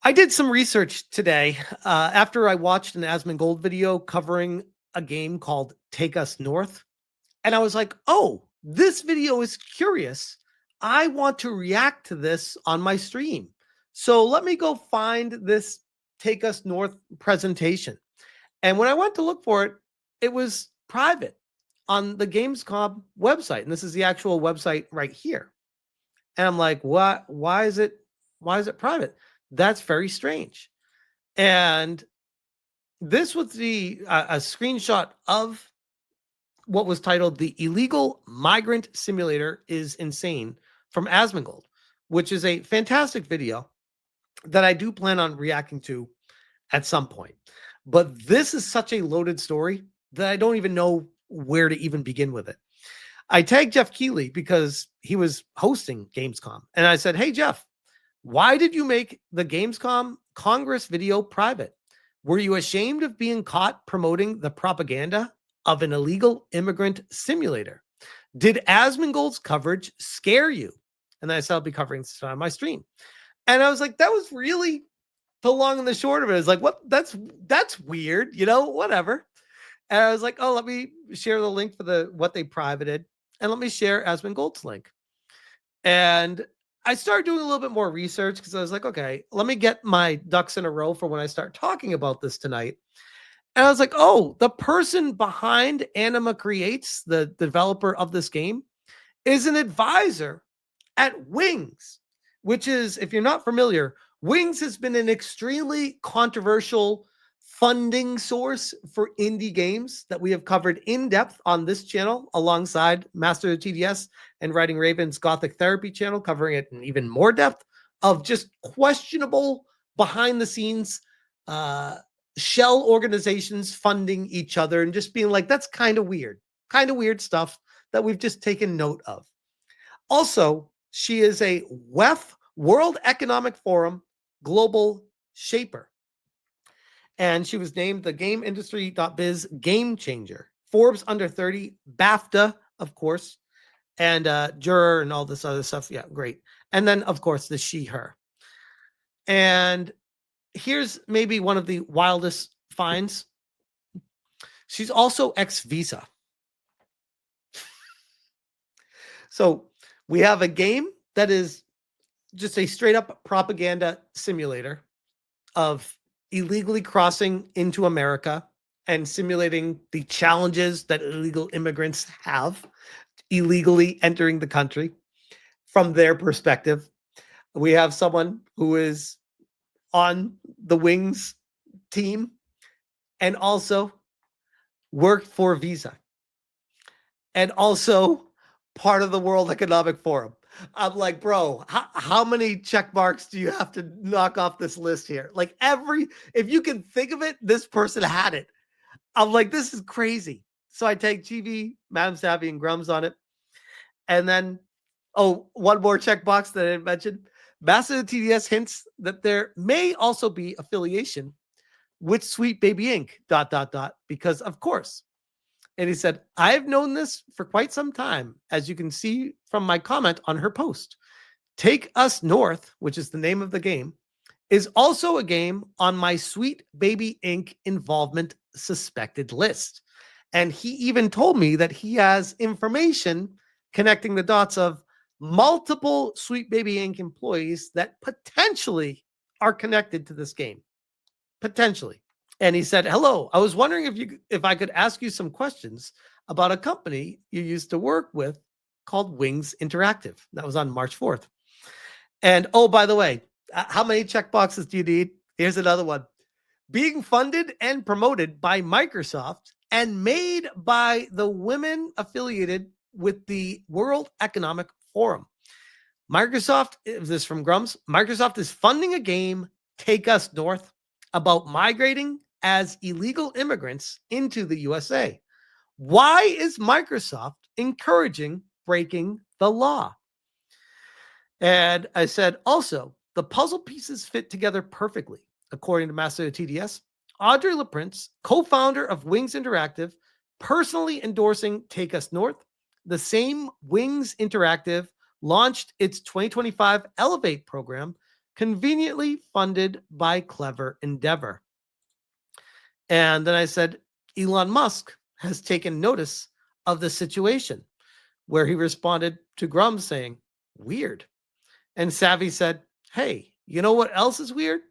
I did some research today after I watched an Asmongold video covering a game called Take Us North. And I was like, oh, this video is curious. I want to react to this on my stream. So let me go find this Take Us North presentation. And when I went to look for it, it was private on the Gamescom website. And this is the actual website right here. And I'm like, what? Why is it private? That's very strange. And this was a screenshot of what was titled "The Illegal Migrant Simulator is Insane" from Asmongold, which is a fantastic video that I do plan on reacting to at some point. But this is such a loaded story that I don't even know where to even begin with it. I tagged Jeff Keighley because he was hosting Gamescom. And I said, hey, Jeff, why did you make the Gamescom Congress video private? Were you ashamed of being caught promoting the propaganda of an illegal immigrant simulator? Did Asmongold's coverage scare you? And then I said, I'll be covering this on my stream. And I was like, that was really the long and the short of it. It's like, what? That's weird, whatever. And I was like, oh, let me share the link for what they privated, and let me share Asmongold's link. And I started doing a little bit more research because I was like, okay, let me get my ducks in a row for when I start talking about this tonight. And I was like, oh, the person behind Anima Creates, the developer of this game, is an advisor at Wings, which is, if you're not familiar, Wings has been an extremely controversial funding source for indie games that we have covered in depth on this channel alongside Master of TDS and Writing Raven's Gothic Therapy channel, covering it in even more depth of just questionable behind the scenes shell organizations funding each other and just being like, that's kind of weird stuff that we've just taken note of. Also, she is a WEF, World Economic Forum, global shaper. And she was named the GameIndustry.biz Game Changer, Forbes Under 30, BAFTA, of course, and Juror and all this other stuff. Yeah, great. And then, of course, the she, her. And here's maybe one of the wildest finds. She's also ex-Visa. So we have a game that is just a straight up propaganda simulator of illegally crossing into America and simulating the challenges that illegal immigrants have illegally entering the country from their perspective. We have someone who is on the Wings team and also worked for Visa and also part of the World Economic Forum. I'm like, bro, how many check marks do you have to knock off this list here? Like if you can think of it, this person had it. I'm like, this is crazy. So I take GV, Madam Savvy, and Grums on it. And then, one more checkbox that I didn't mention. Master TDS hints that there may also be affiliation with Sweet Baby Inc. ... Because of course. And he said, I've known this for quite some time, as you can see from my comment on her post. Take Us North, which is the name of the game, is also a game on my Sweet Baby Inc. involvement suspected list. And he even told me that he has information connecting the dots of multiple Sweet Baby Inc. employees that potentially are connected to this game. Potentially. And he said, hello, I was wondering if I could ask you some questions about a company you used to work with called Wings Interactive. That was on March 4th. And by the way, how many checkboxes do you need? Here's another one. Being funded and promoted by Microsoft and made by the women affiliated with the World Economic Forum. Microsoft, is this from Grums? Microsoft is funding a game, Take Us North, about migrating as illegal immigrants into the USA. Why is Microsoft encouraging breaking the law? And I said, also, the puzzle pieces fit together perfectly. According to Master of TDS, Audrey Leprince, co-founder of Wings Interactive, personally endorsing Take Us North. The same Wings Interactive launched its 2025 Elevate program conveniently funded by Clever Endeavour. And then I said, Elon Musk has taken notice of the situation, where he responded to Grum saying, weird. And Savvy said, hey, you know what else is weird?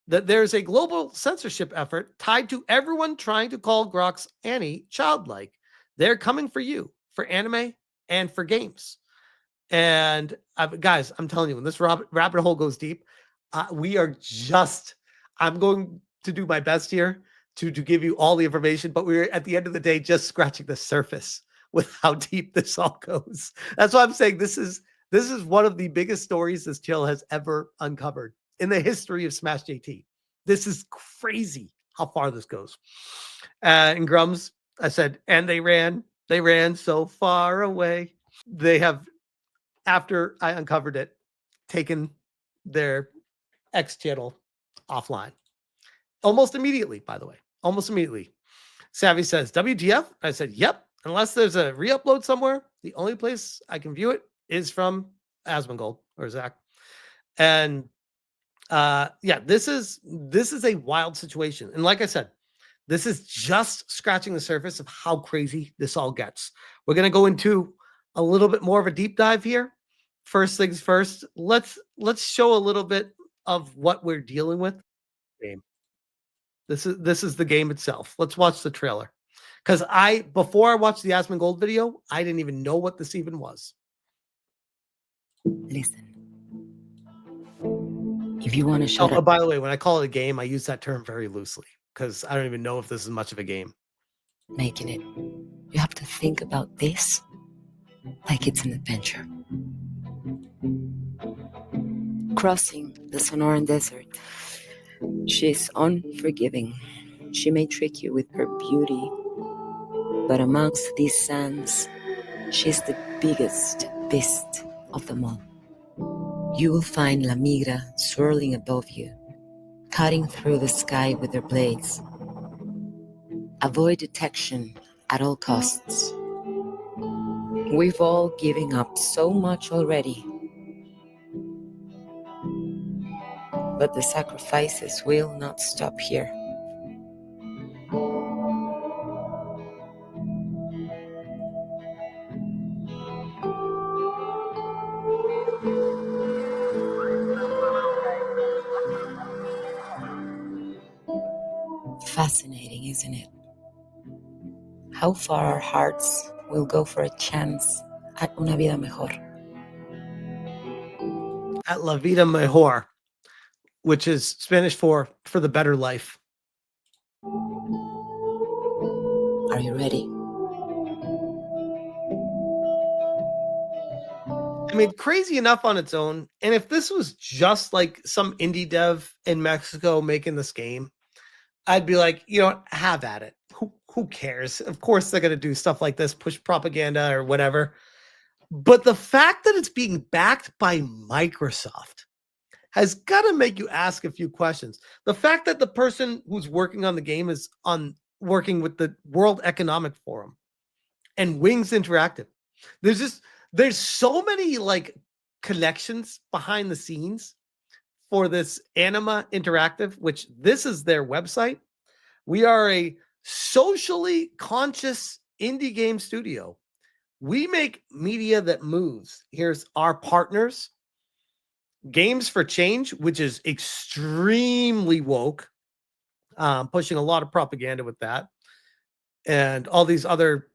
That there's a global censorship effort tied to everyone trying to call Grok's Annie childlike. They're coming for you, for anime and for games. And guys, I'm telling you, when this rabbit hole goes deep, I'm going to do my best here to give you all the information, but we're at the end of the day just scratching the surface with how deep this all goes. That's why I'm saying this is one of the biggest stories this channel has ever uncovered in the history of Smash JT. This is crazy how far this goes. And Grums, I said, and they ran so far away. They have, after I uncovered it, taken their X channel offline. Almost immediately, by the way. Almost immediately. Savvy says, WTF? I said, yep. Unless there's a re-upload somewhere, the only place I can view it is from Asmongold or Zach. And yeah, this is a wild situation. And like I said, this is just scratching the surface of how crazy this all gets. We're going to go into a little bit more of a deep dive here. First things first, let's show a little bit of what we're dealing with. Game. This is the game itself. Let's watch the trailer. Because before I watched the Asmongold video, I didn't even know what this even was. Listen. If you want to shut up. By the way, when I call it a game, I use that term very loosely because I don't even know if this is much of a game. Making it. You have to think about this like it's an adventure. Crossing the Sonoran Desert. She's unforgiving. She may trick you with her beauty, but amongst these sands, she's the biggest beast of them all. You will find La Migra swirling above you, cutting through the sky with her blades. Avoid detection at all costs. We've all given up so much already, but the sacrifices will not stop here. Fascinating, isn't it? How far our hearts will go for a chance at una vida mejor. At La Vida Mejor, which is Spanish for the better life. Are you ready? I mean, crazy enough on its own. And if this was just like some indie dev in Mexico making this game, I'd be like, have at it. Who cares? Of course they're going to do stuff like this, push propaganda or whatever. But the fact that it's being backed by Microsoft has got to make you ask a few questions. The fact that the person who's working on the game is working with the World Economic Forum and Wings Interactive. There's so many like connections behind the scenes for this Anima Interactive, which this is their website. We are a socially conscious indie game studio. We make media that moves. Here's our partners. Games for Change, which is extremely woke, pushing a lot of propaganda with that. And all these other,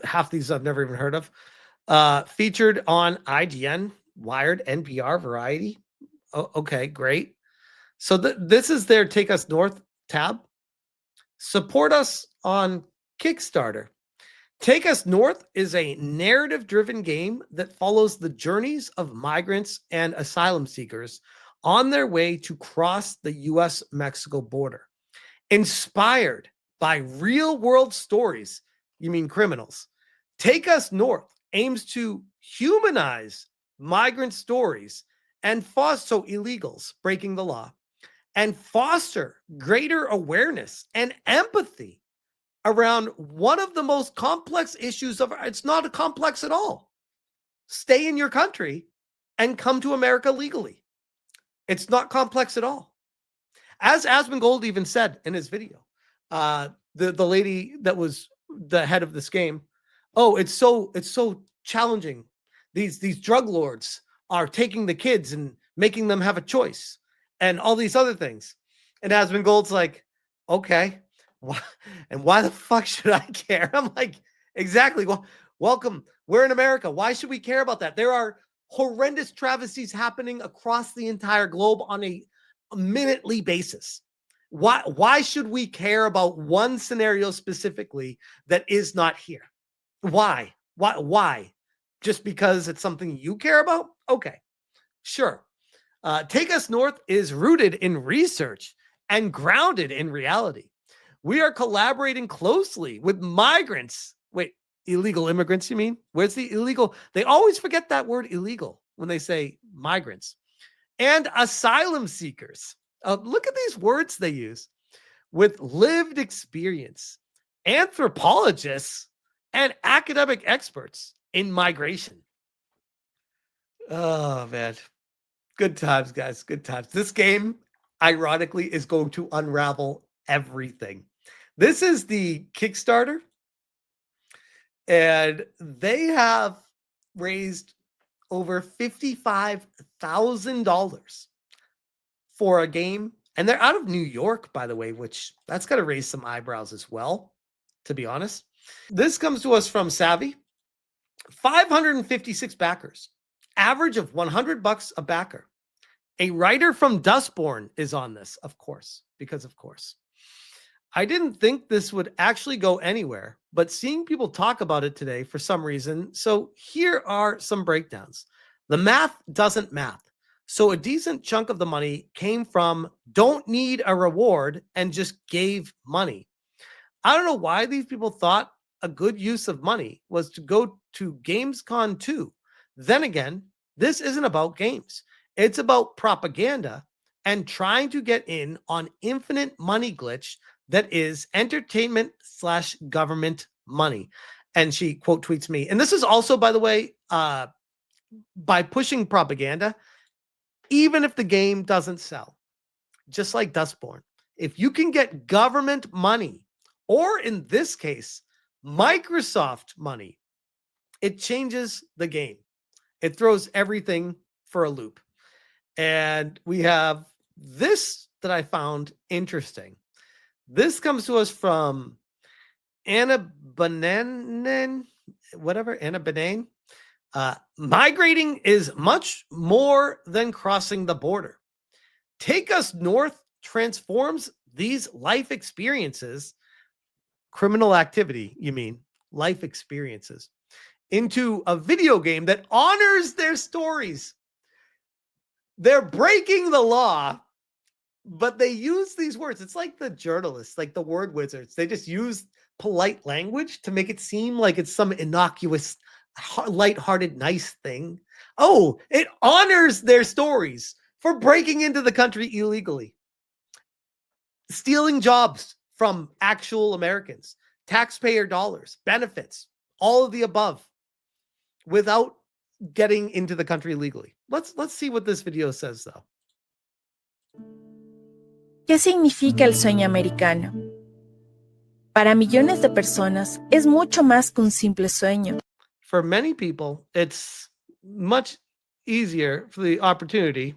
half these I've never even heard of. Featured on IGN, Wired, NPR, Variety. Oh, okay, great. So this is their Take Us North tab. Support us on Kickstarter. Take Us North is a narrative-driven game that follows the journeys of migrants and asylum seekers on their way to cross the U.S.-Mexico border. Inspired by real-world stories, you mean criminals, Take Us North aims to humanize migrant stories and foster illegals breaking the law and foster greater awareness and empathy around one of the most complex issues it's not complex at all. Stay in your country and come to America legally. It's not complex at all. As Asmongold even said in his video, the lady that was the head of this game, oh, it's so challenging. These drug lords are taking the kids and making them have a choice, and all these other things. And Asmongold's like, okay, and why the fuck should I care? I'm like, exactly. Well, welcome. We're in America. Why should we care about that? There are horrendous travesties happening across the entire globe on a minutely basis. Why should we care about one scenario specifically that is not here? Why? Just because it's something you care about? Okay, sure. Take Us North is rooted in research and grounded in reality. We are collaborating closely with migrants. Wait, illegal immigrants, you mean? Where's the illegal? They always forget that word illegal when they say migrants. And asylum seekers. Look at these words they use. With lived experience, anthropologists, and academic experts in migration. Oh, man. Good times, guys. Good times. This game, ironically, is going to unravel everything. This is the Kickstarter, and they have raised over $55,000 for a game. And they're out of New York, by the way, which that's got to raise some eyebrows as well, to be honest. This comes to us from Savvy. 556 backers, average of $100 a backer. A writer from Dustborn is on this, of course, because of course. I didn't think this would actually go anywhere, but seeing people talk about it today for some reason. So here are some breakdowns. The math doesn't math. So a decent chunk of the money came from don't need a reward and just gave money. I don't know why these people thought a good use of money was to go to Gamescom 2. Then again, this isn't about games. It's about propaganda and trying to get in on infinite money glitch that is entertainment/government money. And she quote tweets me. And this is also, by the way, by pushing propaganda, even if the game doesn't sell, just like Dustborn, if you can get government money, or in this case, Microsoft money, it changes the game. It throws everything for a loop. And we have this that I found interesting. This comes to us from Anna Benanen, Anna Benanen. Migrating is much more than crossing the border. Take Us North transforms these life experiences, criminal activity, you mean, life experiences, into a video game that honors their stories. They're breaking the law, but they use these words. It's like the journalists, like the word wizards. They just use polite language to make it seem like it's some innocuous, lighthearted, nice thing. Oh, it honors their stories for breaking into the country illegally, stealing jobs from actual Americans, taxpayer dollars, benefits, all of the above, without getting into the country legally. Let's see what this video says, though. ¿Qué significa el sueño americano? Para millones de personas es mucho más que un simple sueño. For many people, it's much easier for the opportunity.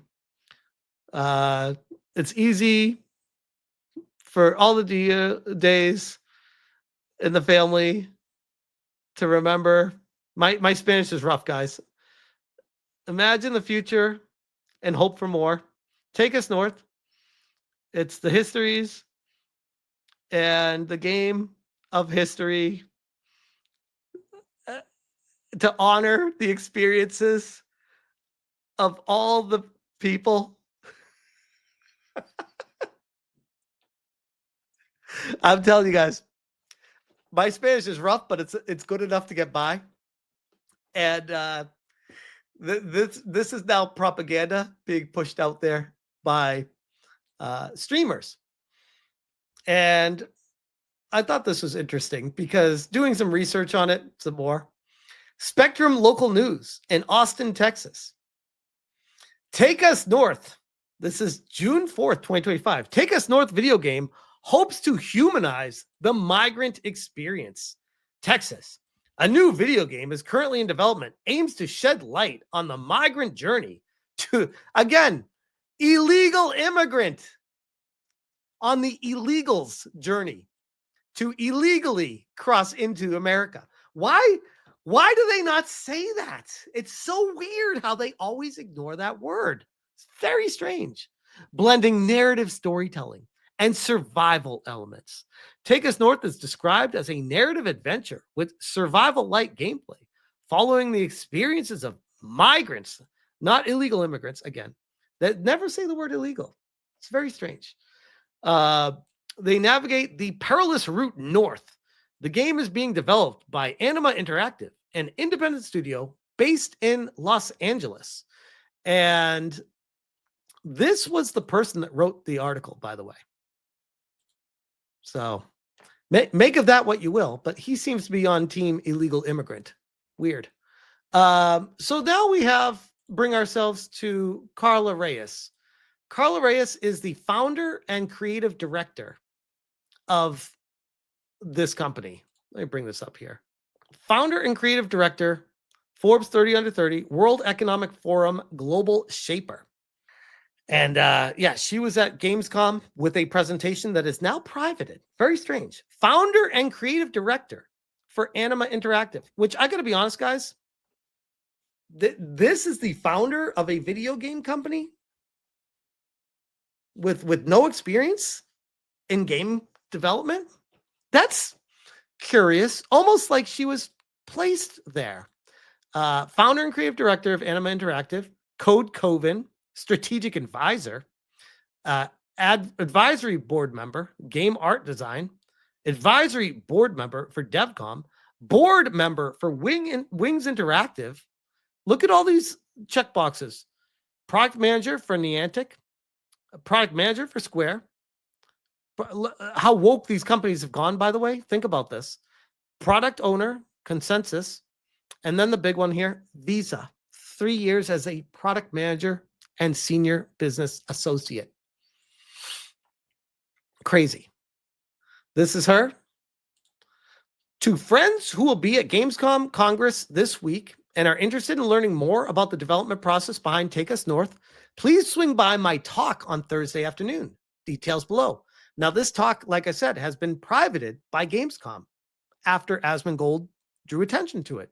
It's easy for all the days in the family to remember. My Spanish is rough, guys. Imagine the future and hope for more. Take Us North. It's the histories and the game of history to honor the experiences of all the people. I'm telling you guys, my Spanish is rough, but it's good enough to get by. And this is now propaganda being pushed out there by streamers. And I thought this was interesting because doing some research on it, some more. Spectrum Local News in Austin, Texas. Take Us North This is June 4th, 2025. Take Us North video game hopes to humanize the migrant experience. Texas. A new video game is currently in development, aims to shed light on the migrant journey to, again, illegal immigrant, on the illegals journey to illegally cross into America. Why do they not say that? It's so weird how they always ignore that word. It's very strange. Blending narrative storytelling and survival elements. Take Us North is described as a narrative adventure with survival-like gameplay, following the experiences of migrants, not illegal immigrants, again, that never say the word illegal. It's very strange. They navigate the perilous route north. The game is being developed by Anima Interactive, an independent studio based in Los Angeles. And this was the person that wrote the article, by the way. So make of that what you will, but he seems to be on team illegal immigrant. Weird. So now we bring ourselves to Karla Reyes. Karla Reyes is the founder and creative director of this company. Let me bring this up here. Founder and creative director, Forbes 30 Under 30, World Economic Forum Global Shaper. And she was at Gamescom with a presentation that is now privated. Very strange. Founder and creative director for Anima Interactive, which I got to be honest, guys, this is the founder of a video game company with no experience in game development. That's curious. Almost like she was placed there. Founder and creative director of Anima Interactive, Code Coven, strategic advisor, advisory board member, game art design, advisory board member for DevCom, board member for Wings Interactive. Look at all these checkboxes. Product manager for Niantic, product manager for Square. How woke these companies have gone, by the way. Think about this. Product owner, Consensus, and then the big one here, Visa. 3 years as a product manager and senior business associate. Crazy. This is her. To friends who will be at Gamescom Congress this week and are interested in learning more about the development process behind Take Us North, please swing by my talk on Thursday afternoon. Details below. Now, this talk, like I said, has been privated by Gamescom after Asmongold drew attention to it.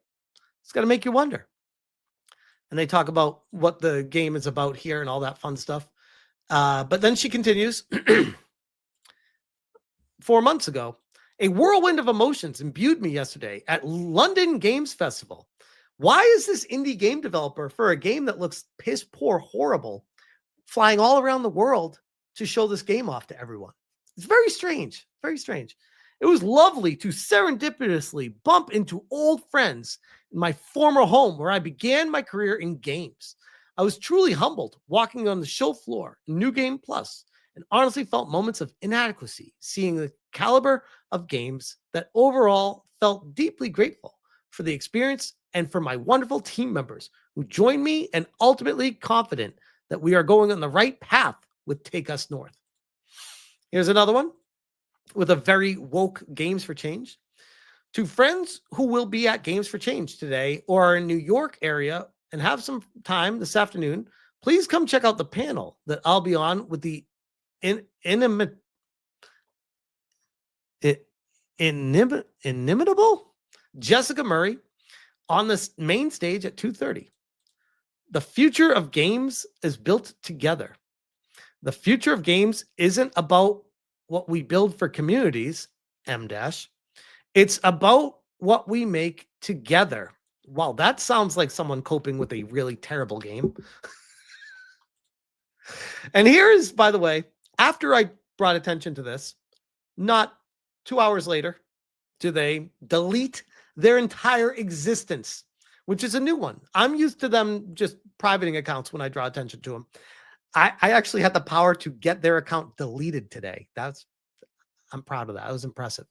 It's got to make you wonder. And they talk about what the game is about here and all that fun stuff. But then she continues, 4 months ago, a whirlwind of emotions imbued me yesterday at London Games Festival. Why is this indie game developer for a game that looks piss poor horrible flying all around the world to show this game off to everyone? It's very strange, very strange. It was lovely to serendipitously bump into old friends in my former home where I began my career in games. I was truly humbled walking on the show floor in New Game Plus and honestly felt moments of inadequacy seeing the caliber of games that overall felt deeply grateful for the experience and for my wonderful team members who joined me and ultimately confident that we are going on the right path with Take Us North. Here's another one with a very woke Games for Change. To friends who will be at Games for Change today or are in New York area and have some time this afternoon, please come check out the panel that I'll be on with the inimitable Jessica Murray on the main stage at 2:30. The future of games is built together. The future of games isn't about what we build for communities, M-dash. It's about what we make together. Wow, that sounds like someone coping with a really terrible game. And here is, by the way, after I brought attention to this, not 2 hours later, do they delete their entire existence, which is a new one. I'm used to them just privating accounts when I draw attention to them. I actually had the power to get their account deleted today. I'm proud of that. That was impressive.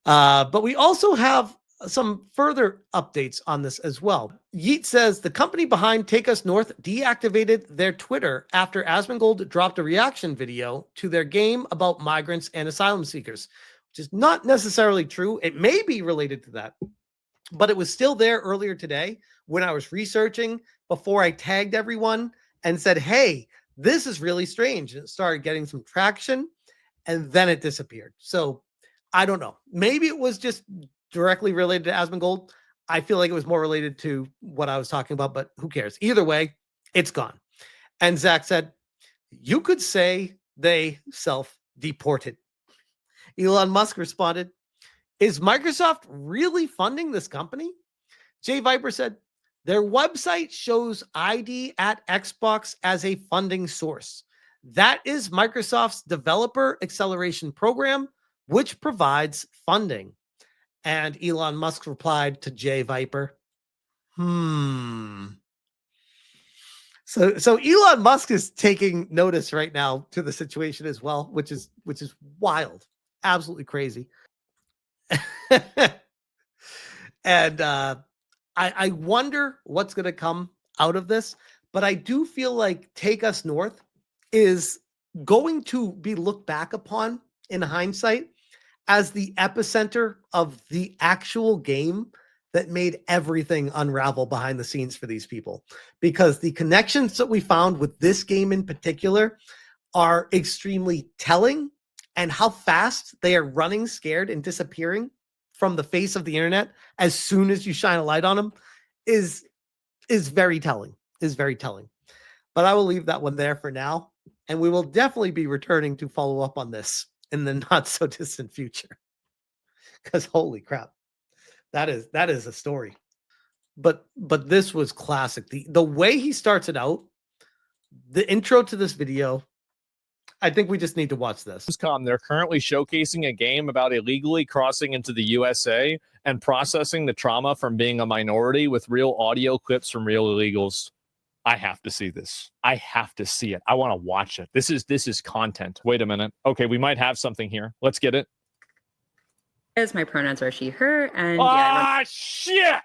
But we also have some further updates on this as well. Yeet says the company behind Take Us North deactivated their Twitter after Asmongold dropped a reaction video to their game about migrants and asylum seekers, which is not necessarily true. It may be related to that, but it was still there earlier today when I was researching before I tagged everyone and said, hey, this is really strange. And it started getting some traction and then it disappeared. So I don't know. Maybe it was just directly related to Asmongold. I feel like it was more related to what I was talking about, but who cares? Either way, it's gone. And Zach said, you could say they self-deported. Elon Musk responded, is Microsoft really funding this company? Jay Viper said, their website shows ID at Xbox as a funding source. That is Microsoft's developer acceleration program, which provides funding. And Elon Musk replied to Jay Viper, So Elon Musk is taking notice right now to the situation as well, which is wild, absolutely crazy. And I wonder what's going to come out of this, but I do feel like Take Us North is going to be looked back upon in hindsight as the epicenter of the actual game that made everything unravel behind the scenes for these people, because the connections that we found with this game in particular are extremely telling, and how fast they are running scared and disappearing from the face of the internet as soon as you shine a light on them is very telling, But I will leave that one there for now. And we will definitely be returning to follow up on this in the not so distant future. Because holy crap, that is a story. But this was classic. The way he starts it out, the intro to this video, I think we just need to watch this. They're currently showcasing a game about illegally crossing into the USA and processing the trauma from being a minority with real audio clips from real illegals. I have to see this. I have to see it. I want to watch it. This is content. Wait a minute. Okay, we might have something here. Let's get it. My pronouns are she, her, and shit!